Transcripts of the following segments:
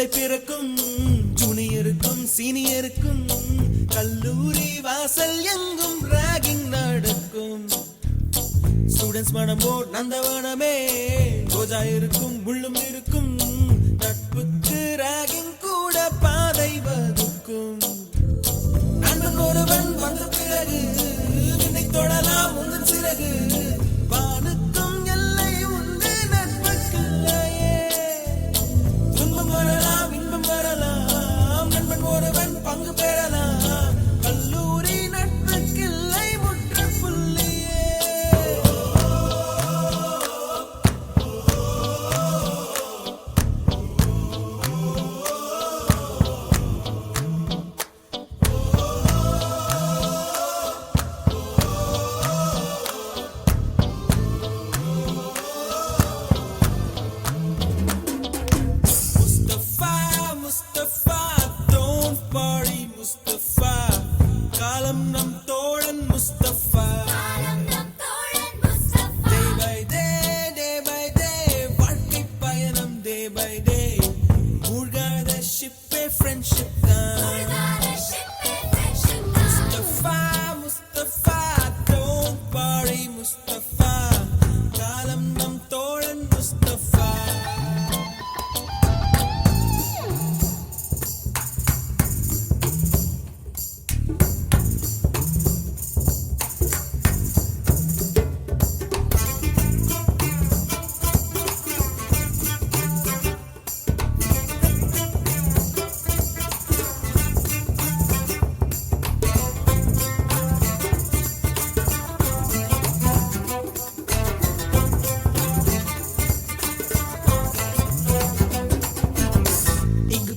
பிள்ளை பிறக்கும் ஜூனியருக்கும் சீனியருக்கும் கல்லூரி வாசல் எங்கும் ராகிங் நடக்கும். ஸ்டூடெண்ட்ஸ் மனமோ நந்தவனமே, ரோஜா இருக்கும் முள்ளும் இருக்கும், நட்புக்கு ராகிங் கூட பாதை வகுக்கும். நண்பன் ஒருவன் வந்த பிறகு விண்ணை தொடலாம் உந்தன் சிறகு, வானுக்கும் எல்லை உண்டு நட்புக்குள்ளையே. துன்பம் வரலாம் இன்பம் வரலாம், நண்பன் ஒருவன் பங்கு பெறலாம், கல்லூரி நட்புக்கில்லை முற்றுப்புள்ளியே. Mustafa, don't worry Mustafa, காலம் நம் தோழன் Mustafa. Day by day வாழ்க்கை பயணம் day by day, மூழ்காத ஷிப்பே friendship தான். Mustafa, don't worry Mustafa, காலம் நம் தோழன் Mustafa.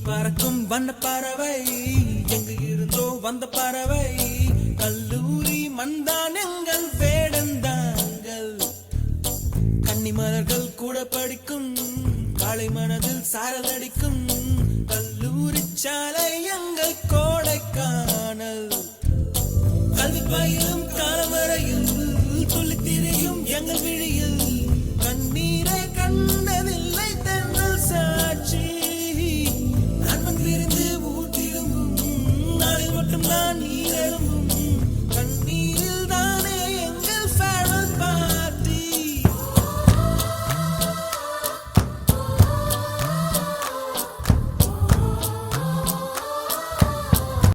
பறக்கும் வண்ண பறவை எங்கு இருந்தோ வந்த பறவை, கல்லூரி மண்தான் எங்கள் வேடந்தாங்கள். கன்னி மலர்கள் கூட படிக்கும், காலை மனதில் சாரல் அடிக்கும், கல்லூரி சாலை எங்கள் கோடைக்கானல். கல்வி பயில